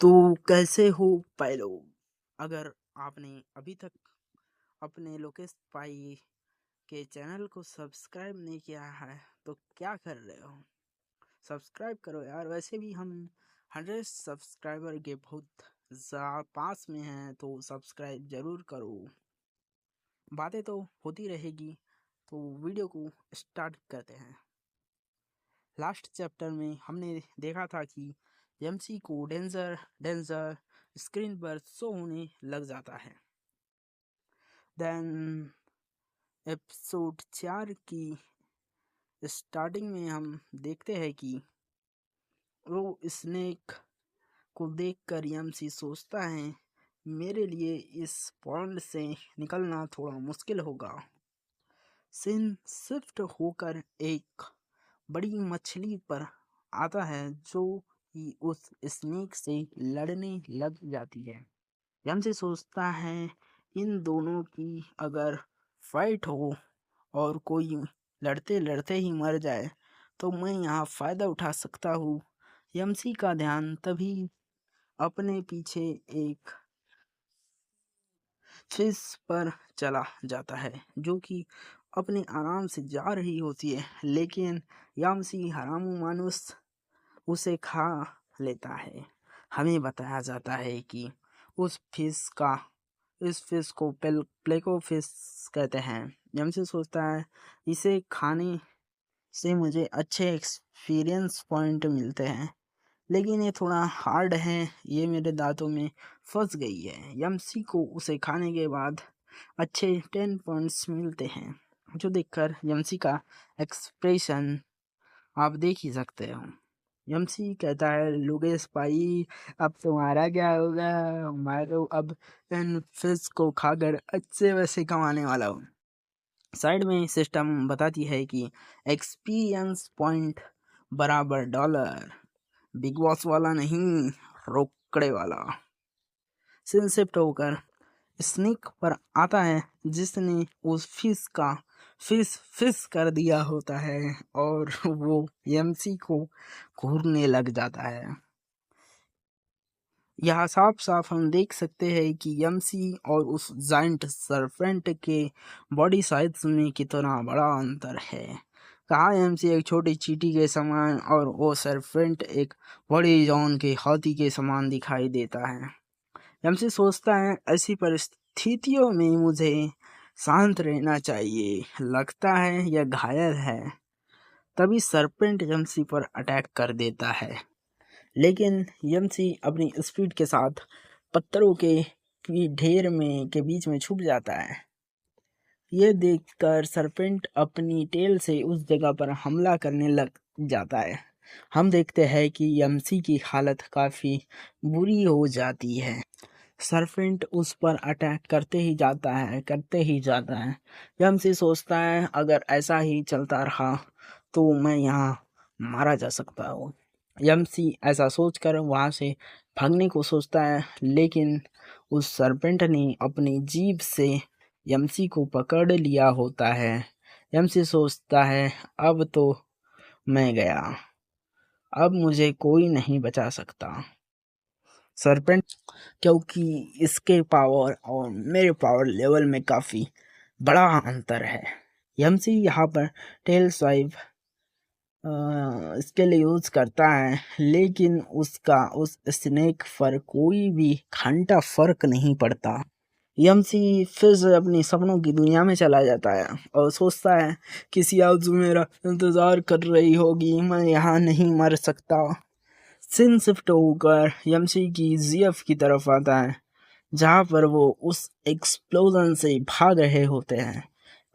तो कैसे हो भाई लोग। अगर आपने अभी तक अपने लोकेश पाई के चैनल को सब्सक्राइब नहीं किया है तो क्या कर रहे हो। सब्सक्राइब करो यार। वैसे भी हम 100 सब्सक्राइबर के बहुत पास में हैं, तो सब्सक्राइब जरूर करो। बातें तो होती रहेगी, तो वीडियो को स्टार्ट करते हैं। लास्ट चैप्टर में हमने देखा था कि एमसी को डेंजर डेंजर स्क्रीन पर शो होने लग जाता है। देन एपिसोड 4 की स्टार्टिंग में हम देखते हैं कि वो स्नेक को देखकर एमसी सोचता है मेरे लिए इस पॉन्ड से निकलना थोड़ा मुश्किल होगा। सीन शिफ्ट होकर एक बड़ी मछली पर आता है जो कि उस स्नेक से लड़ने लग जाती है। यमसी सोचता है इन दोनों की अगर फाइट हो और कोई लड़ते लड़ते ही मर जाए तो मैं यहाँ फ़ायदा उठा सकता हूँ। यमसी का ध्यान तभी अपने पीछे एक फिश पर चला जाता है जो कि अपने आराम से जा रही होती है, लेकिन यमसी हरामू मानुस उसे खा लेता है। हमें बताया जाता है कि उस इस फिश को प्लेको फिश कहते हैं। यमसी सोचता है इसे खाने से मुझे अच्छे एक्सपीरियंस पॉइंट मिलते हैं, लेकिन ये थोड़ा हार्ड है, ये मेरे दांतों में फंस गई है। यमसी को उसे खाने के बाद अच्छे 10 पॉइंट्स मिलते हैं, जो देखकर यमसी का एक्सप्रेशन आप देख ही सकते हो। यमसी कहता है लोगेश भाई अब तुम्हारा क्या होगा, मैं तो अब इन फिश को खाकर अच्छे वैसे कमाने वाला हूँ। साइड में सिस्टम बताती है कि एक्सपीरियंस पॉइंट बराबर डॉलर। बिग बॉस वाला नहीं, रोकड़े वाला। सीन शिफ्ट होकर स्नेक पर आता है जिसने उस फिश फिश कर दिया होता है और वो एमसी को घूरने लग जाता है। यहाँ साफ साफ हम देख सकते हैं कि एमसी और उस जाइंट सरपेंट के बॉडी साइज में कितना बड़ा अंतर है। कहा एमसी एक छोटी चींटी के समान और वो सरपेंट एक बड़ी जॉन के हाथी के समान दिखाई देता है। एमसी सोचता है ऐसी परिस्थितियों में मुझे शांत रहना चाहिए, लगता है यह घायल है। तभी सरपेंट एमसी पर अटैक कर देता है, लेकिन यमसी अपनी स्पीड के साथ पत्थरों के ढेर में के बीच में छुप जाता है। यह देखकर सरपेंट अपनी टेल से उस जगह पर हमला करने लग जाता है। हम देखते हैं कि यमसी की हालत काफ़ी बुरी हो जाती है। सरपेंट उस पर अटैक करते ही जाता है। यमसी सोचता है अगर ऐसा ही चलता रहा तो मैं यहाँ मारा जा सकता हूँ। यमसी ऐसा सोचकर वहाँ से भागने को सोचता है, लेकिन उस सरपेंट ने अपनी जीभ से यमसी को पकड़ लिया होता है। यमसी सोचता है अब तो मैं गया, अब मुझे कोई नहीं बचा सकता। सरपेंट क्योंकि इसके पावर और मेरे पावर लेवल में काफ़ी बड़ा अंतर है। यमसी यहाँ पर टेल स्वाइप इसके लिए यूज़ करता है, लेकिन उसका उस स्नेक पर कोई भी घंटा फर्क नहीं पड़ता। यमसी फिर से अपनी सपनों की दुनिया में चला जाता है और सोचता है किसी आरज़ू मेरा इंतज़ार कर रही होगी, मैं यहाँ नहीं मर सकता। सीन शिफ्ट होकर यमसी की जीएफ की तरफ आता है, जहाँ पर वो उस एक्सप्लोजन से भाग रहे होते हैं।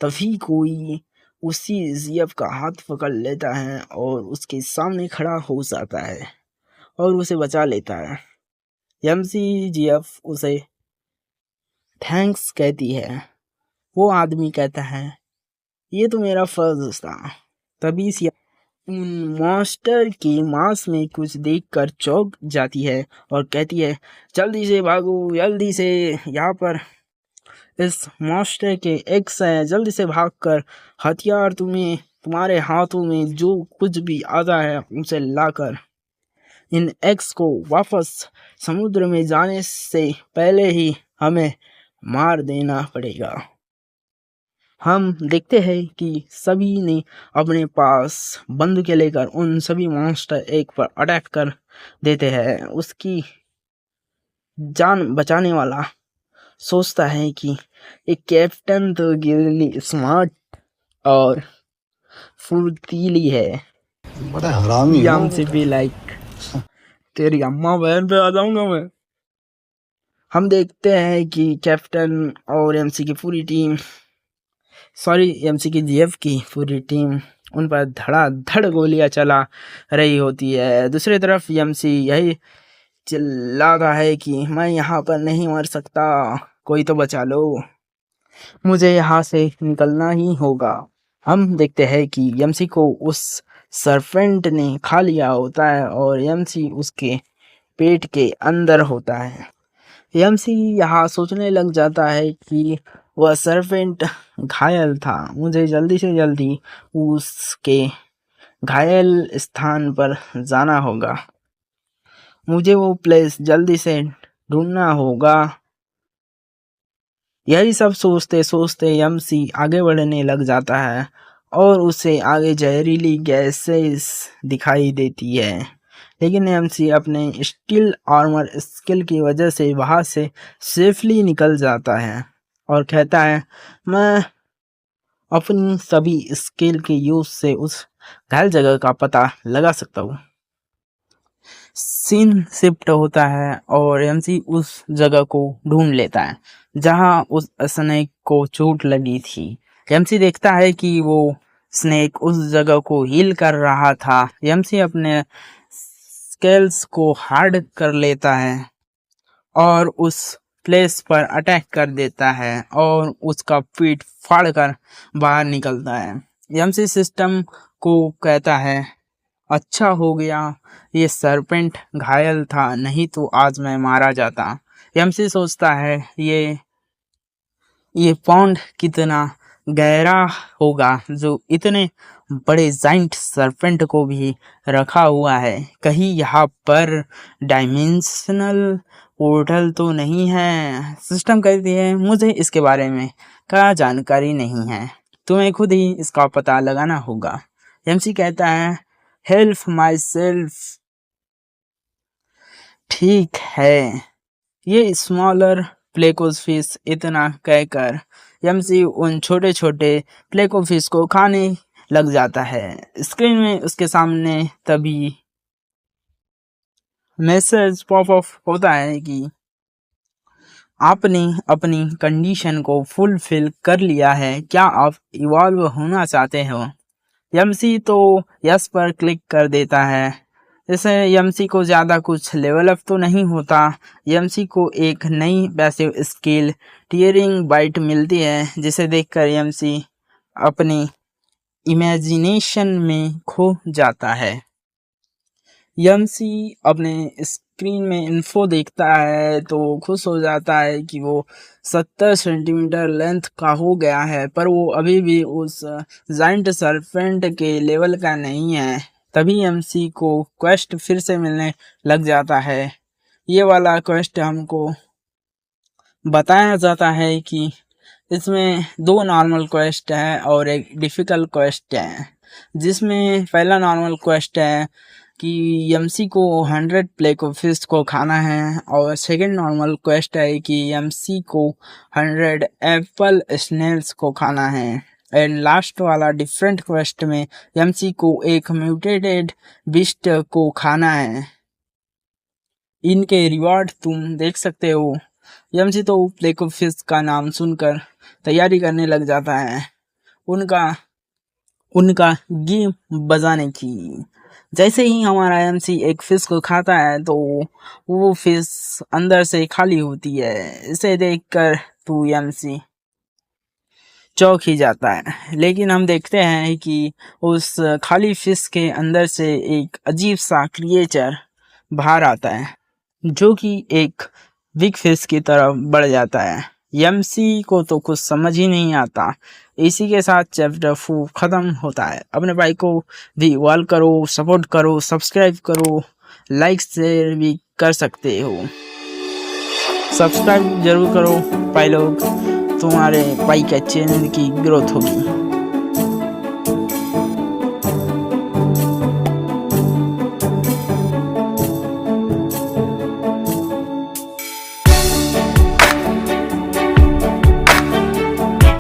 तभी कोई उसी जीएफ का हाथ पकड़ लेता है और उसके सामने खड़ा हो जाता है और उसे बचा लेता है। यमसी जीएफ उसे थैंक्स कहती है। वो आदमी कहता है ये तो मेरा फर्ज था। तभी उन मॉन्स्टर के मांस में कुछ देखकर चौंक जाती है और कहती है जल्दी से भागो, जल्दी से, यहाँ पर इस मॉन्स्टर के एग्स हैं, जल्दी से भागकर हथियार तुम्हारे हाथों में जो कुछ भी आता है उसे लाकर इन एग्स को वापस समुद्र में जाने से पहले ही हमें मार देना पड़ेगा। हम देखते हैं कि सभी ने अपने पास बंदूकें लेकर उन सभी मॉन्स्टर एग पर अटैक कर देते हैं। उसकी जान बचाने वाला सोचता है कि एक कैप्टन तो गिरली स्मार्ट और फुर्तीली है। बड़ा हरामी हो। यमसी भी लाइक तेरी अम्मा बहन पे आ जाऊंगा मैं। हम देखते हैं कि कैप्टन और एमसी की पूरी टीम एमसी की जीएफ की पूरी टीम उन पर धड़ाधड़ गोलियां चला रही होती है। दूसरी तरफ एमसी यही चिल्लाता है कि मैं यहाँ पर नहीं मर सकता, कोई तो बचा लो, मुझे यहाँ से निकलना ही होगा। हम देखते हैं कि एमसी को उस सरफेंट ने खा लिया होता है और एमसी उसके पेट के अंदर होता है। एमसी यहाँ सोचने लग जाता है कि वह सरफेंट घायल था, मुझे जल्दी से जल्दी उसके घायल स्थान पर जाना होगा, मुझे वो प्लेस जल्दी से ढूंढना होगा। यही सब सोचते सोचते एमसी आगे बढ़ने लग जाता है और उसे आगे जहरीली गैसेस दिखाई देती है, लेकिन एमसी अपने स्टील आर्मर स्किल की वजह से वहां से सेफली निकल जाता है और कहता है मैं अपनी सभी स्किल के यूज से उस घायल जगह का पता लगा सकता हूँ। सीन शिफ्ट होता है और एमसी उस जगह को ढूंढ लेता है जहां उस स्नेक को चोट लगी थी। एमसी देखता है कि वो स्नेक उस जगह को हील कर रहा था। एमसी अपने स्केल्स को हार्ड कर लेता है और उस प्लेस पर अटैक कर देता है और उसका पीठ फाड़ कर बाहर निकलता है। एमसी सिस्टम को कहता है अच्छा हो गया ये सरपेंट घायल था, नहीं तो आज मैं मारा जाता। एमसी सोचता है ये पॉन्ड कितना गहरा होगा जो इतने बड़े जाइंट सरपेंट को भी रखा हुआ है, कहीं यहाँ पर डायमेंशनल पोर्टल तो नहीं है। सिस्टम कहती है मुझे इसके बारे में क्या जानकारी नहीं है, तुम्हें खुद ही इसका पता लगाना होगा। एमसी कहता है हेल्प माई सेल्फ। ठीक है, ये स्मॉलर प्लेकोफिश इतना कहकर एमसी उन छोटे छोटे प्लेकोफिश को खाने लग जाता है। स्क्रीन में उसके सामने तभी मैसेज पॉप अप होता है कि आपने अपनी कंडीशन को फुलफिल कर लिया है, क्या आप इवॉल्व होना चाहते हो। एमसी तो यस पर क्लिक कर देता है। जैसे एमसी को ज़्यादा कुछ लेवल अप तो नहीं होता। एमसी को एक नई पैसिव स्किल टीयरिंग बाइट मिलती है, जिसे देखकर एमसी अपनी इमेजिनेशन में खो जाता है। एमसी अपने स्क्रीन में इन्फो देखता है तो खुश हो जाता है कि वो 70 सेंटीमीटर लेंथ का हो गया है, पर वो अभी भी उस जाइंट सरपेंट के लेवल का नहीं है। तभी एमसी को क्वेस्ट फिर से मिलने लग जाता है। ये वाला क्वेस्ट हमको बताया जाता है कि इसमें 2 नॉर्मल क्वेस्ट है और एक डिफ़िकल्ट क्वेस्ट है, जिसमें पहला नॉर्मल क्वेस्ट है कि एमसी को 100 प्लेकोफिश को खाना है और सेकंड नॉर्मल क्वेस्ट है कि एमसी को 100 एप्पल स्नेल्स को खाना है। एंड लास्ट वाला डिफरेंट क्वेस्ट में एमसी को एक म्यूटेटेड बिस्ट को खाना है। इनके रिवॉर्ड तुम देख सकते हो। एमसी तो प्लेकोफिश का नाम सुनकर तैयारी करने लग जाता है उनका गेम बजाने की। जैसे ही हमारा एमसी एक फिश को खाता है तो वो फिश अंदर से खाली होती है। इसे देखकर तू एमसी चौंक ही जाता है, लेकिन हम देखते हैं कि उस खाली फिश के अंदर से एक अजीब सा क्रिएचर बाहर आता है, जो कि एक बिग फिश की तरफ बढ़ जाता है। एमसी को तो कुछ समझ ही नहीं आता। इसी के साथ चैप्टर 4 खत्म होता है। अपने भाई को भी इवॉल्व करो, सपोर्ट करो, सब्सक्राइब करो लाइक शेयर भी कर सकते हो। सब्सक्राइब जरूर करो भाई लोग, तुम्हारे भाई का चैनल की ग्रोथ होगी।